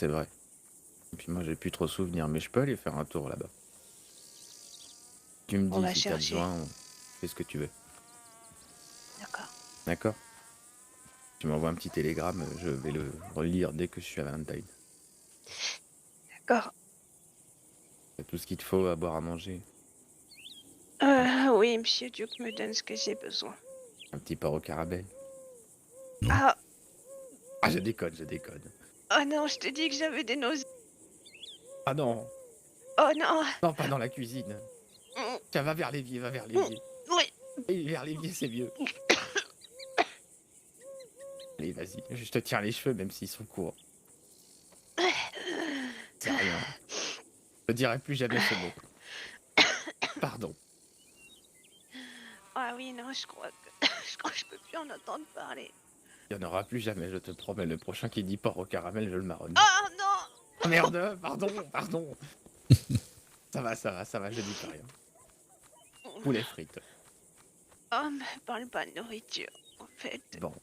c'est vrai. Et puis moi, j'ai plus trop souvenir, mais je peux aller faire un tour là-bas. Tu me On dis va si t'as chercher. besoin, fais ce que tu veux. D'accord. D'accord? Tu m'envoies un petit télégramme, je vais le relire dès que je suis à Valentine. D'accord. T'as tout ce qu'il te faut à boire, à manger. Oui, Monsieur Duke me donne ce que j'ai besoin. Un petit porc au caramel. Non. Ah, Ah, je déconne, je déconne. oh non, je te dis que j'avais des nausées. Ah non, Oh non. non, pas dans la cuisine. Mm, Tiens, va vers l'évier, va vers mm, l'évier. Oui. Et vers l'évier, c'est mieux. Allez, vas-y, je te tiens les cheveux, même s'ils sont courts. C'est rien. Je dirai plus jamais ce mot. Pardon. Ah oui, non, je crois que je peux plus en entendre parler. Il n'y en aura plus jamais, je te promets. Le prochain qui dit porc au caramel, je le marronne. Oh non. Oh merde, pardon, pardon. Ça va, je dis plus rien. Poulet frites. Oh, me parle pas de nourriture, en fait. Bon.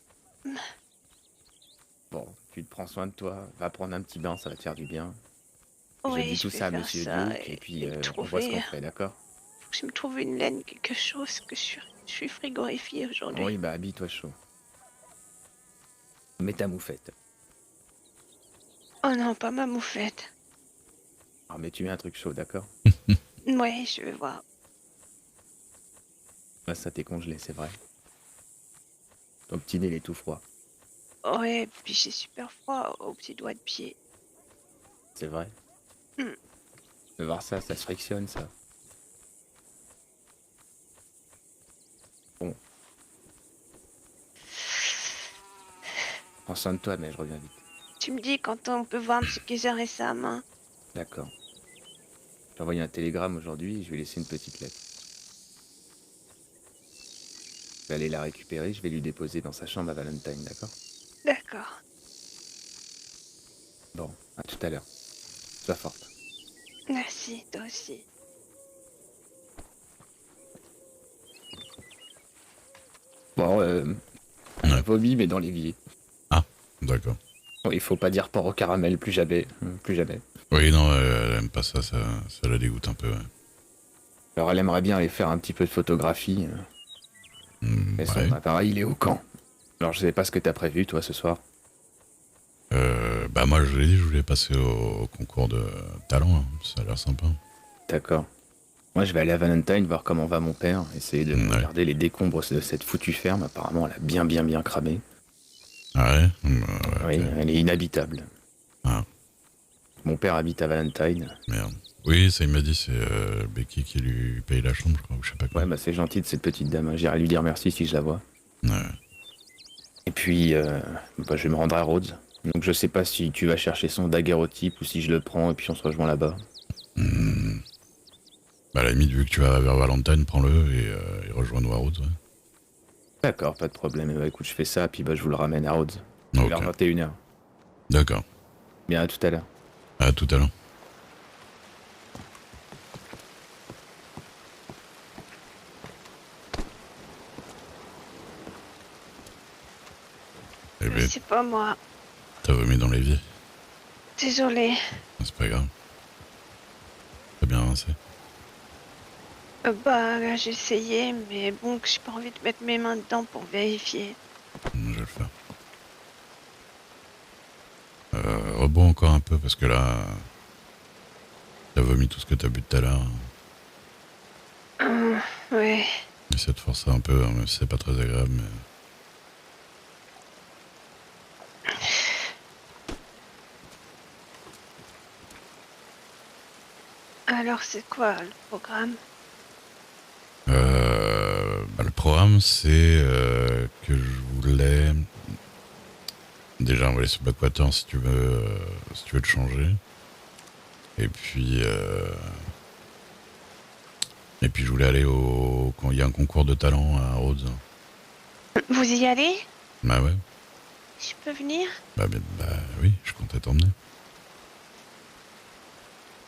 Bon, tu te prends soin de toi. Va prendre un petit bain, ça va te faire du bien. Je Oui, dis je tout vais ça à faire Monsieur ça Duke, et puis et me on voit ce qu'on trouver. fait, d'accord? Faut que je me trouve une laine, quelque chose, que je suis frigorifiée aujourd'hui. Oui, bah habille-toi chaud. Mets ta moufette. Oh non, pas ma moufette. Ah, mais tu mets un truc chaud, d'accord? Ouais, je vais voir. Là, ça t'est congelé, c'est vrai. Ton petit nez, il est tout froid. Ouais, puis j'ai super froid au petit doigt de pied. C'est vrai. Hmm. De voir ça, ça se frictionne, ça. Bon. Prends soin de toi, mais je reviens vite. Tu me dis quand on peut voir M. Kaiser et sa main. D'accord. J'ai envoyé un télégramme aujourd'hui, je vais laisser une petite lettre. Je vais aller la récupérer, je vais lui déposer dans sa chambre à Valentine, d'accord? D'accord. Bon, à tout à l'heure. Sois forte. Merci, toi aussi. Bon, Ouais. vomi, mais dans l'évier. Ah, d'accord. Bon, il faut pas dire porc au caramel, plus jamais. Plus jamais. Oui, non, elle aime pas ça, ça la dégoûte un peu. Ouais. Alors, elle aimerait bien aller faire un petit peu de photographie. Mais son Ouais. appareil, il est au camp. Alors, je sais pas ce que t'as prévu, toi, ce soir. Bah moi, je l'ai dit, je voulais passer au concours de talent. Hein. Ça a l'air sympa. D'accord. Moi, je vais aller à Valentine voir comment va mon père, essayer de Ouais. regarder les décombres de cette foutue ferme. Apparemment, elle a bien cramé. Ah ouais, Oui, ok. elle est inhabitable. Ah, Mon père habite à Valentine. merde. Oui, ça il m'a dit, c'est Becky qui lui paye la chambre, je crois, ou je sais pas quoi. Ouais, bah c'est gentil de cette petite dame. J'irai lui dire merci si je la vois. Ouais. Et puis, bah, je vais me rendre à Rhodes. Donc, je sais pas si tu vas chercher son daguerreotype ou si je le prends et puis on se rejoint là-bas. Bah à la limite, vu que tu vas vers Valentine, prends-le et rejoins-nous à Rhodes. Ouais. D'accord, pas de problème. Bah, écoute, je fais ça, puis bah, je vous le ramène à Rhodes. Vers Ok, 21h. d'accord. Bien, à tout à l'heure. À tout à l'heure. Eh ben, C'est pas moi. t'as vomi dans l'évier. Désolée. C'est pas grave. T'as bien rincé. Bah, là, j'ai essayé, mais bon, que j'ai pas envie de mettre mes mains dedans pour vérifier. Je vais le faire. Rebois encore un peu parce que là, t'as vomi tout ce que t'as bu tout à l'heure. Ouais. Essaie de forcer un peu, hein, même si c'est pas très agréable. Mais... Alors, c'est quoi le programme? Bah, le programme, c'est que je voulais. Déjà, on va aller sur Blackwater si tu veux te changer. Et puis, je voulais aller quand il y a un concours de talent à Rhodes. Vous y allez? Bah ouais. Je peux venir? Bah oui, je comptais t'emmener.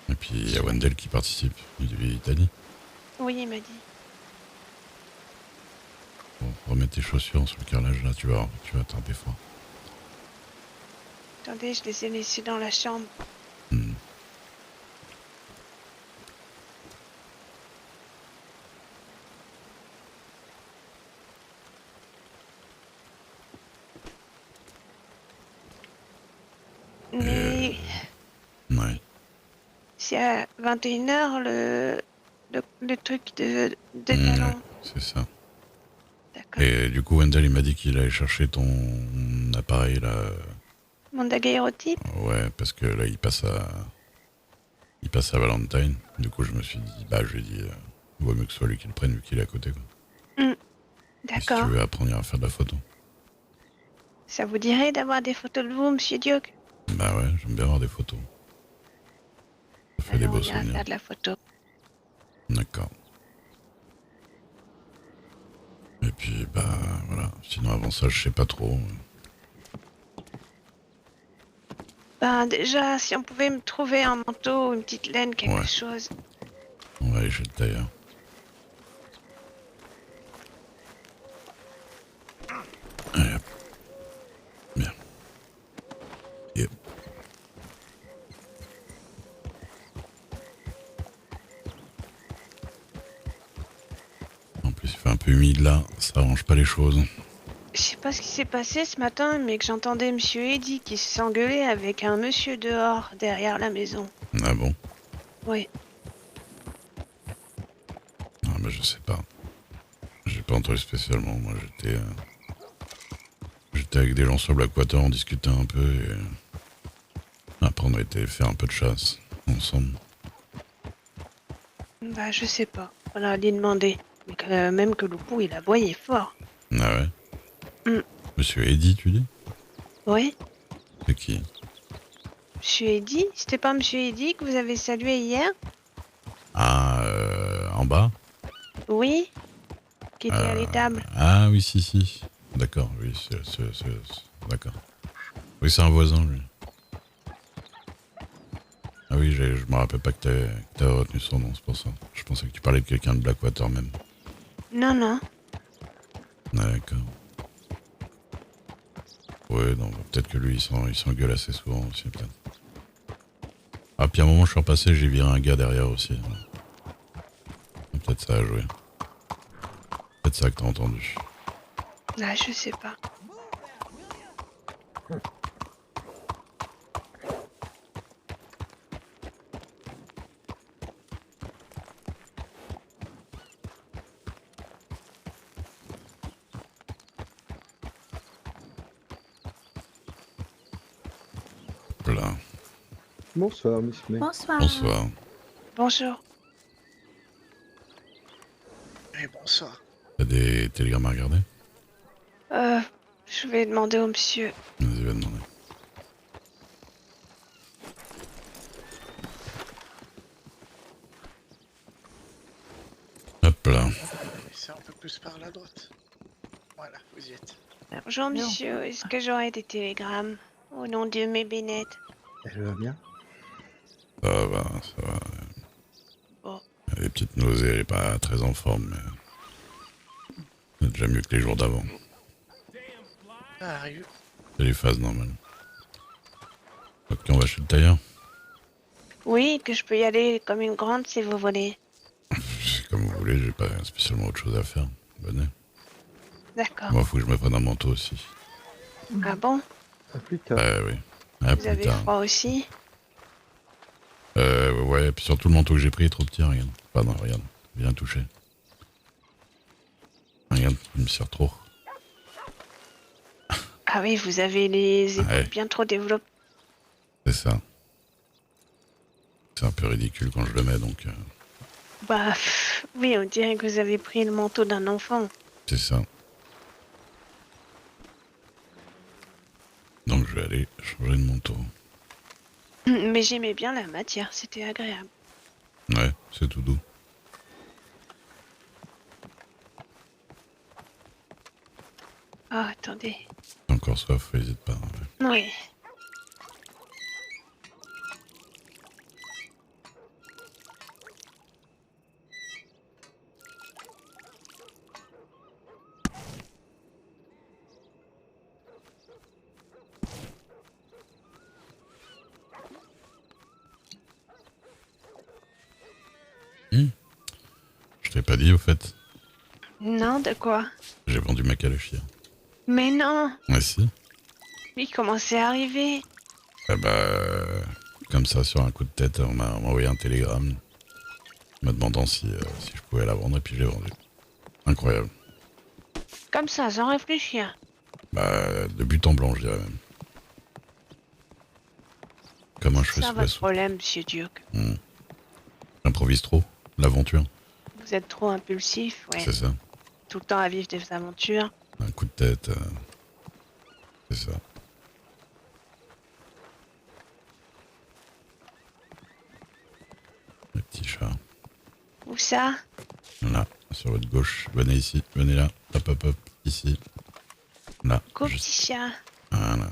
Et puis il y a Wendell qui participe. Il t'a dit. Oui, il m'a dit. Bon, remets tes chaussures sur le carrelage là, tu vas attraper froid. Attendez, je les ai laissés dans la chambre. Hmm. Mais Ouais. c'est à 21h le truc de Ouais, talent. c'est ça. D'accord. Et du coup, Wendell, il m'a dit qu'il allait chercher ton appareil là. Mon daguerreotype. Ouais, parce que là, il passe à Valentine. Du coup, je me suis dit, bah, je lui ai dit, vaut mieux que ce soit lui qui le prenne vu qu'il est à côté, quoi. Hmm, Et si tu d'accord. veux apprendre à faire de la photo. Ça vous dirait d'avoir des photos de vous, monsieur Duke? Bah ouais, j'aime bien avoir des photos. Ça fait des Alors, on beaux ira souvenirs. faire de la photo. D'accord. Et puis, bah, voilà. Sinon, avant ça, je sais pas trop. Ben, déjà, si on pouvait me trouver un manteau, une petite laine, quelque Ouais, chose. on va aller chez le tailleur. Allez, hop. Bien. Yep. En plus, il fait un peu humide là, ça arrange pas les choses. Je sais pas ce qui s'est passé ce matin, mais que j'entendais monsieur Eddy qui s'engueulait avec un monsieur dehors, derrière la maison. Ah bon? Oui. Ah bah, je sais pas. J'ai pas entendu spécialement. Moi, j'étais avec des gens sur Blackwater, on discutait un peu et après, on a été faire un peu de chasse ensemble. Bah, je sais pas. Voilà, lui demander. Mais même que le pou, il aboyait fort. Ah ouais? Hmm. Monsieur Eddy, tu dis? Oui. C'est qui? Monsieur Eddy? C'était pas monsieur Eddy que vous avez salué hier? Ah, en bas? Oui. Qui était à l'étable. Ah oui, si. D'accord, oui, d'accord. Oui, c'est un voisin, lui. Ah oui, je me rappelle pas que t'avais retenu son nom, c'est pour ça. Je pensais que tu parlais de quelqu'un de Blackwater même. Non, non. D'accord. Ouais, non, peut-être que lui, il s'engueule assez souvent aussi, peut-être. Ah, puis à un moment, je suis repassé, j'ai viré un gars derrière aussi. Peut-être ça a joué. Peut-être ça que t'as entendu. Là, je sais pas. Voilà. Bonsoir, Miss May. Bonsoir. Bonsoir. Bonjour. Oui, bonsoir. T'as des télégrammes à regarder? Je vais demander au monsieur. Vas-y, va demander. Hop là. C'est un peu plus par la droite. Voilà, vous y êtes. Bonjour, monsieur. Est-ce que j'aurai des télégrammes? Au nom de mes bénettes. Elle va bien? Ça va, ça va. Bon. Elle a des petites nausées, elle est pas très en forme, mais c'est déjà mieux que les jours d'avant. Ça arrive. C'est les phases normales. Ok, on va chez le tailleur. Oui, que je peux y aller comme une grande si vous voulez. C'est comme vous voulez, j'ai pas spécialement autre chose à faire. Venez. D'accord. Moi, faut que je me prenne un manteau aussi. Ah bon? À plus tard. Oui. À Vous plus avez tard. froid aussi? Ouais, et puis surtout le manteau que j'ai pris est trop petit, regarde. Pardon, regarde. Viens toucher. Regarde, il me sert trop. Ah oui, vous avez les épaules Ouais. bien trop développées. C'est ça. C'est un peu ridicule quand je le mets, donc Bah, oui, on dirait que vous avez pris le manteau d'un enfant. c'est ça. Donc je vais aller changer de manteau. Mais j'aimais bien la matière, c'était agréable. Ouais, c'est tout doux. Ah, attendez. T'as encore soif, n'hésite pas. Ouais. Oui. t'ai pas dit au fait. Non, de quoi? J'ai vendu ma calachia. Mais non! Ouais, si. Mais comment c'est arrivé? Ah bah, comme ça, sur un coup de tête, on m'a envoyé un télégramme me demandant si je pouvais la vendre et puis j'ai vendu. Incroyable. Comme ça, sans réfléchir. Bah, de but en blanc, je dirais même. Comme un cheveu C'est ça sous la votre soupe. problème, monsieur Duke. J'improvise trop, l'aventure, Vous êtes trop impulsif, ouais. c'est ça. Tout le temps à vivre des aventures. Un coup de tête, c'est ça. Le petit chat. Où ça? Là, sur votre gauche. Venez ici, venez là. Hop, hop, hop, ici. Là, Go juste. petit chat. Voilà.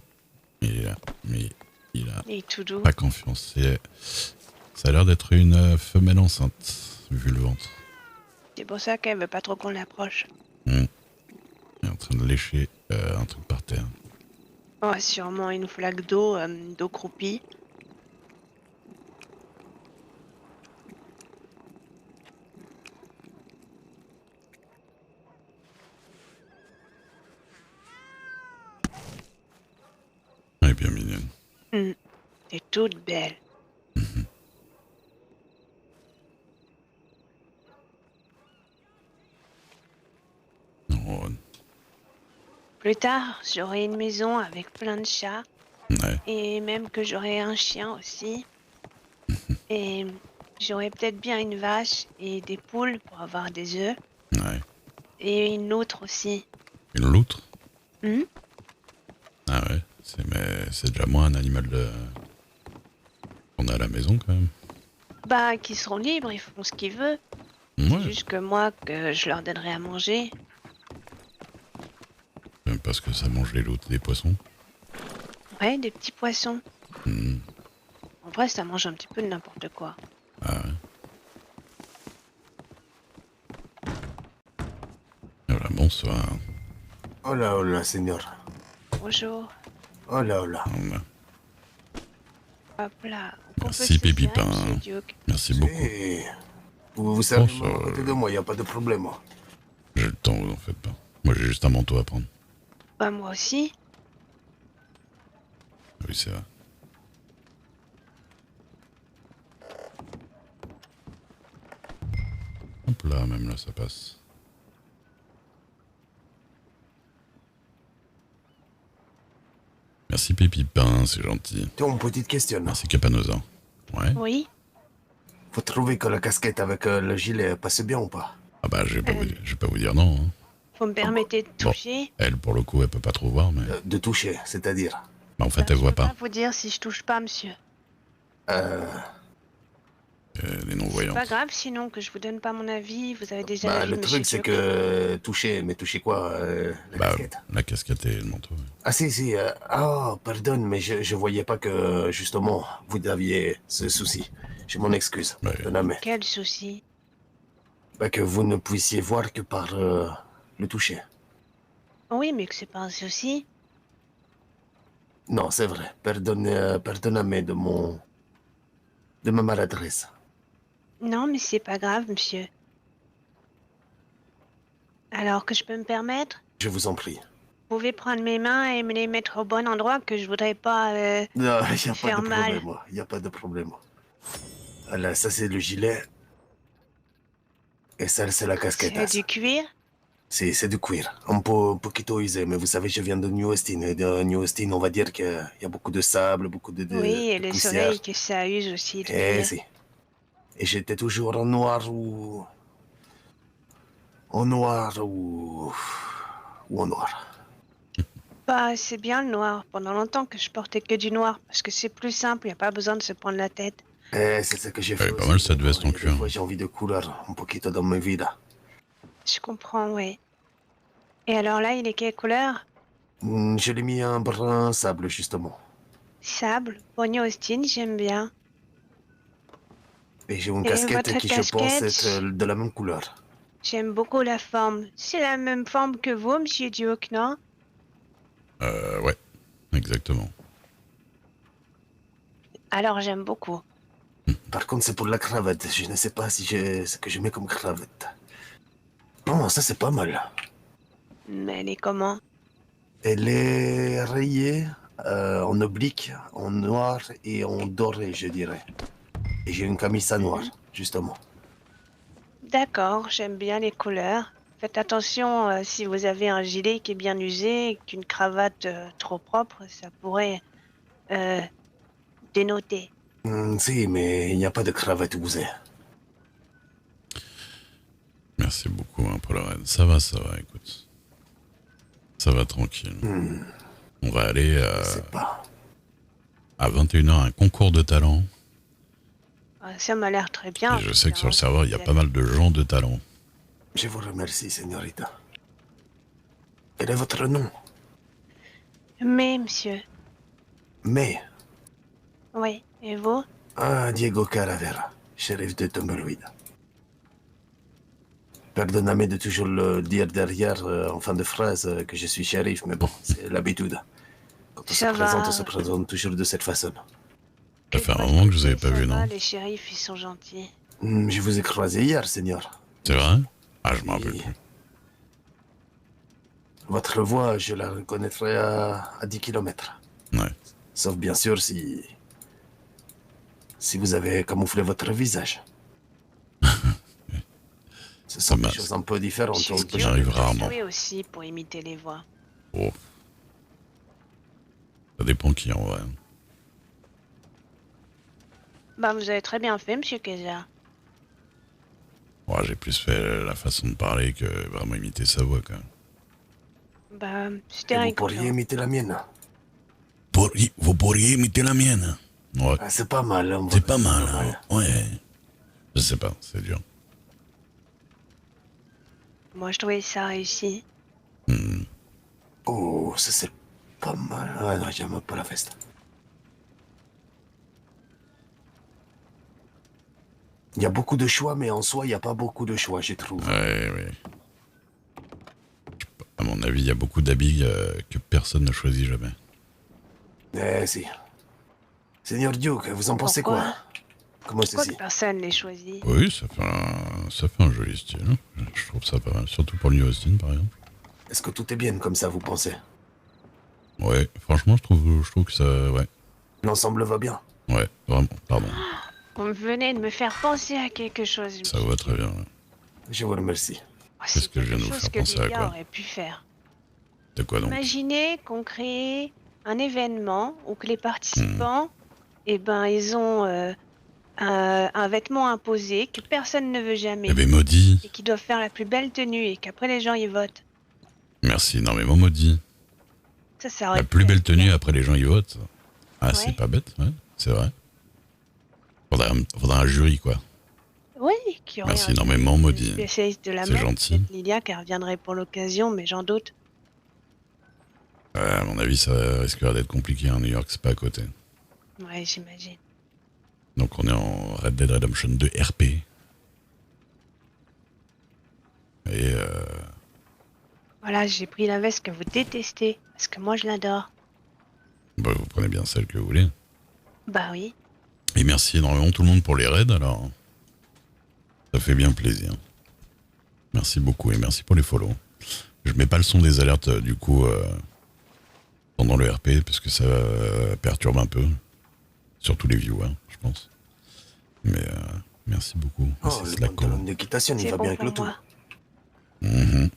Il est là, mais il a Il est tout doux. pas confiance. Ça a l'air d'être une femelle enceinte, vu le ventre. C'est pour ça qu'elle veut pas trop qu'on l'approche. Il est en train de lécher un truc par terre. Oh, sûrement une flaque d'eau, d'eau croupie. Elle est bien mignonne. C'est toute belle. Oh, Plus tard, j'aurai une maison avec plein de chats. ouais. Et même que j'aurai un chien aussi. Et j'aurai peut-être bien une vache et des poules pour avoir des œufs. Ouais. Et une autre aussi. Une loutre? Hmm. Ah ouais. Mais c'est déjà moins un animal qu'on a à la maison quand même. Bah, qui seront libres, ils font ce qu'ils veulent. Ouais. Juste que moi, que je leur donnerai à manger. Parce que ça mange les loutres des poissons. Ouais, des petits poissons. Hmm. En vrai, ça mange un petit peu de n'importe quoi. Ah ouais. Voilà, bonsoir. Hola, hola, señor. Bonjour. Hola, hola. Voilà. Hop là. On Merci, peut se serrer, Pépipin. monsieur Duke. Merci beaucoup. Eh, vous savez, Bonsoir. à côté de moi, il n'y a pas de problème. J'ai le temps, vous en faites pas. Moi j'ai juste un manteau à prendre. Bah, moi aussi. Oui, c'est vrai. Hop là, même là, ça passe. Merci Pépipin, c'est gentil. Tu as une petite question. Merci Capanosa. Ouais. Oui. Vous trouvez que la casquette avec le gilet passe bien ou pas? Ah bah je vais pas vous dire non. Hein. Vous me permettez de Bon. toucher? Elle, pour le coup, elle peut pas trop voir, mais... De toucher, c'est-à-dire. Bah, en fait, Bah, elle je voit peux pas. vous dire si je touche pas, monsieur. Les C'est non-voyantes. pas grave, sinon que je vous donne pas mon avis. Vous avez déjà Bah, l'avis le de truc, monsieur c'est Duke. que toucher, mais toucher quoi la Bah, casquette. la casquette et le manteau. Ouais. Ah si, si. Pardon, mais je voyais pas que, justement, vous aviez ce souci. Je m'en excuse. Ouais. Pardonnez. Quel souci? Bah, que vous ne puissiez voir que par le toucher. Oui, mais que c'est pas un souci. Non, c'est vrai. Pardonnez de ma maladresse. Non, mais c'est pas grave, monsieur. Alors que je peux me permettre? Je vous en prie. Vous pouvez prendre mes mains et me les mettre au bon endroit que je voudrais pas... Non, il n'y a pas Faire de mal. problème. Il n'y a pas de problème. Voilà, ça c'est le gilet. Et ça, c'est la casquette. C'est du cuir? C'est du cuir. Un poquito usé, mais vous savez, je viens de New Austin. Et de New Austin, on va dire qu'il y a beaucoup de sable, beaucoup de Oui, et de le poussière. soleil que ça use aussi de Eh cuir. si. Et j'étais toujours en noir ou... En noir ou en noir. Bah, c'est bien le noir. Pendant longtemps que je portais que du noir, parce que c'est plus simple, y a pas besoin de se prendre la tête. Eh, c'est ce que j'ai fait. Elle est pas aussi, mal, cette mais veste bon, en des cuir. fois, j'ai envie de couleur, un poquito dans ma vida. Je comprends, ouais. Et alors là, il est quelle couleur? Je l'ai mis un brun sable, justement. Sable. Pognon Austin, j'aime bien. Et j'ai une Et casquette votre qui, je pense, casquette être de la même couleur. J'aime beaucoup la forme. C'est la même forme que vous, monsieur Duke, non? Ouais, exactement. Alors j'aime beaucoup. Par contre, c'est pour la cravate. Je ne sais pas si ce que je mets comme cravate. ça c'est pas mal. Mais elle est comment? Elle est rayée en oblique, en noir et en doré, je dirais. Et j'ai une camisa noire, justement. D'accord, j'aime bien les couleurs. Faites attention, si vous avez un gilet qui est bien usé et qu'une cravate trop propre, ça pourrait dénoter. Si, mais il n'y a pas de cravate usée. Merci beaucoup hein, pour le raid. Ça va, écoute. Ça va tranquille. On va aller Je sais pas. à 21h à un concours de talent. Ça m'a l'air très bien. Et je sais que sur le serveur, il y a pas mal de gens de talent. Je vous remercie, señorita. Quel est votre nom? Mais, monsieur. Mais. Oui, et vous? Ah, Diego Calavera, shérif de Tumbleweed. Pardonnez-moi de toujours le dire derrière, en fin de phrase, que je suis shérif, mais bon, c'est l'habitude. Quand on Ça se présente, va. on se présente toujours de cette façon. Ça fait un moment que je vous avais pas Ça vu, va, non? les shérifs, ils sont gentils. Je vous ai croisé hier, Seigneur. C'est vrai? Ah, je m'en rappelle Et plus. votre voix, je la reconnaîtrai à 10 km. Ouais. Sauf bien sûr si vous avez camouflé votre visage. Ce sont des Dommage. choses un peu différentes. Monsieur on peut- Dieu, j'arrive je peux rarement. jouer aussi pour imiter les voix. Oh. Ça dépend qui en vrai. Bah, vous avez très bien fait, monsieur Kaiser. Ouais, j'ai plus fait la façon de parler que vraiment imiter sa voix quand même. Bah, Et c'était vous rigolo. pourriez imiter la mienne. Vous pourriez imiter la mienne. Ouais, Ah, c'est pas mal. Hein, c'est pas mal. Hein. Ouais. Je sais pas, c'est dur. Moi, je trouvais ça réussi. Oh, ça c'est pas mal. Ah non, j'aime pas la feste. Il y a beaucoup de choix, mais en soi, il n'y a pas beaucoup de choix, je trouve. Ouais. À mon avis, il y a beaucoup d'habits que personne ne choisit jamais. Eh si. Seigneur Duke, vous en pensez Pourquoi? quoi? Comment Pourquoi ceci? que personne les choisit? Oui, ça fait un joli style. Hein. Je trouve ça pas mal. Surtout pour le New Austin, par exemple. Est-ce que tout est bien comme ça, vous pensez? Ouais, franchement, je trouve que ça... Ouais, L'ensemble va bien. ouais, vraiment, pardon. Vous venez de me faire penser à quelque chose. Ça va très bien. Ouais. Je vous remercie. Qu'est-ce que je viens de vous faire penser à quoi? aurait pu faire. De quoi donc? Imaginez qu'on crée un événement où que les participants, eh ben, ils ont un vêtement imposé que personne ne veut jamais Eh ben, maudit. et qui doivent faire la plus belle tenue et qu'après les gens y votent. Merci énormément, maudit. Ça aurait La pu plus belle être tenue, bien. après les gens y votent. Ah, Ouais. c'est pas bête, ouais, c'est vrai. Faudrait un jury, quoi. Oui, qui aurait Merci un énormément, maudit. spécialiste de la C'est mode, gentil. peut-être Lilia qui reviendrait pour l'occasion, mais j'en doute. À mon avis, ça risquerait d'être compliqué. Hein. New York, c'est pas à côté. Ouais, j'imagine. Donc, on est en Red Dead Redemption 2 RP. Et Voilà, j'ai pris la veste que vous détestez, parce que moi je l'adore. bah, vous prenez bien celle que vous voulez. Bah oui. Et merci énormément tout le monde pour les raids, alors. Ça fait bien plaisir. Merci beaucoup et merci pour les follow. Je mets pas le son des alertes, du coup, pendant le RP, parce que ça perturbe un peu. Surtout les viewers, je pense. Mais merci beaucoup. Oh, Merci le Slacko. pantalon d'équitation, il C'est va bon bien avec pour le tout. moi. Mhm.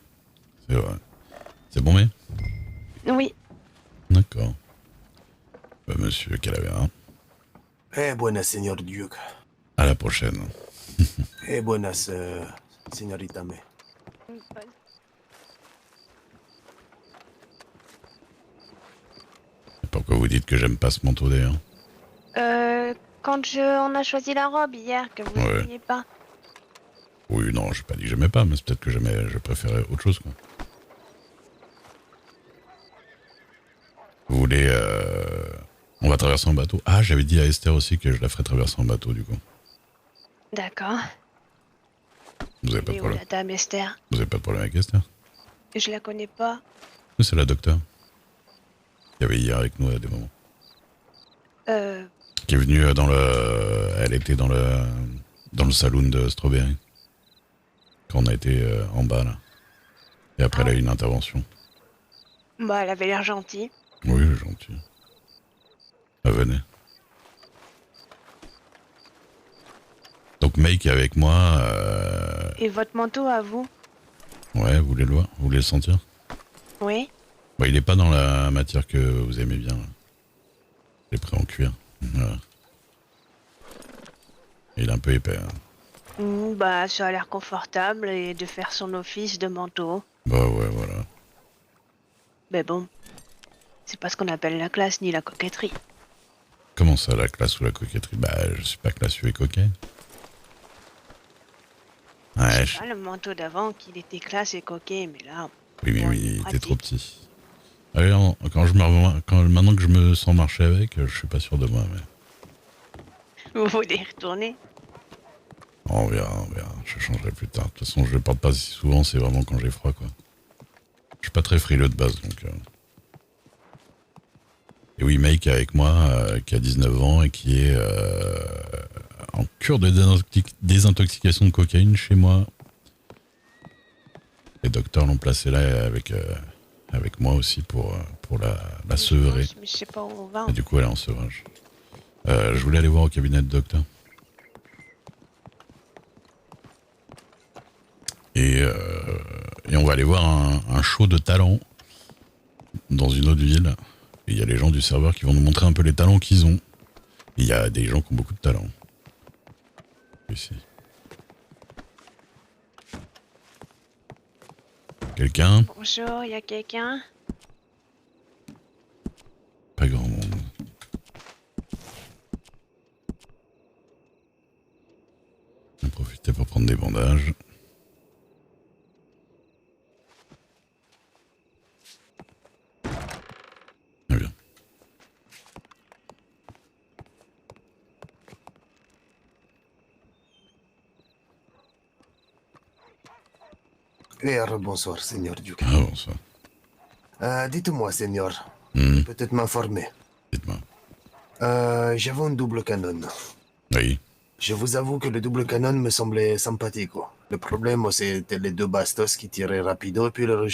C'est vrai. C'est bon, mais Oui. d'accord. Monsieur Calavera, Eh, buenas, señor Duke. à la prochaine. Eh, buenas, señorita May. Pourquoi vous dites que j'aime pas ce manteau d'ailleurs? Quand on a choisi la robe hier, que vous Ouais. n'aimiez pas. Oui, non, j'ai pas dit que j'aimais pas, mais c'est peut-être que je préférais autre chose, quoi. Vous voulez... On va traverser en bateau. Ah, j'avais dit à Esther aussi que je la ferais traverser en bateau, du coup. D'accord. Vous avez pas de Et où problème. la dame Esther? Vous avez pas de problème avec Esther? Je la connais pas. Oui, c'est la docteure. Qui avait hier avec nous à des moments. Qui est venue dans le... Elle était dans le saloon de Strawberry. Quand on a été en bas, là. Et après, elle a eu une intervention. Bah, elle avait l'air gentille. Oui, gentil. Ah, venez. Donc, Make est avec moi. Et votre manteau à vous? Ouais, vous voulez le voir? Vous voulez le sentir? Oui. Bah, il est pas dans la matière que vous aimez bien. Il est prêt en cuir. Voilà. Il est un peu épais. Hein. Bah, ça a l'air confortable et de faire son office de manteau. Bah ouais, voilà. Mais bon, c'est pas ce qu'on appelle la classe ni la coquetterie. Comment ça, la classe ou la coquetterie? Bah, je suis pas classieux et coquet. Ouais, C'est pas le manteau d'avant qu'il était classe et coquet, mais là... oui, mais bon, oui, il est il était pratique. trop petit. Allez, maintenant que je me sens marcher avec, je suis pas sûr de moi, mais Vous voulez y retourner? on verra, on verra. Je changerai plus tard. De toute façon, je le porte pas si souvent, c'est vraiment quand j'ai froid, quoi. Je suis pas très frileux de base, donc... Et oui, Mike est avec moi, qui a 19 ans et qui est en cure de désintoxication de cocaïne chez moi. Les docteurs l'ont placé là avec moi aussi pour la sevrer. Mais je sais pas où on va. Et du coup, elle est en sevrage. Je voulais aller voir au cabinet de docteur. Et on va aller voir un show de talent dans une autre ville. Et il y a les gens du serveur qui vont nous montrer un peu les talents qu'ils ont. Il y a des gens qui ont beaucoup de talent. Ici. Quelqu'un? Bonjour, y a quelqu'un? Pas grand monde. On va profiter pour prendre des bandages. Très bien. Et bonsoir, Seigneur Duke. Ah bon, ça. Dites-moi, Seigneur, Hmm, peut-être m'informer. dites-moi. J'avais un double canon. Oui. Je vous avoue que le double canon me semblait sympathique. Le problème, c'était les deux bastos qui tiraient rapido et puis le recharge.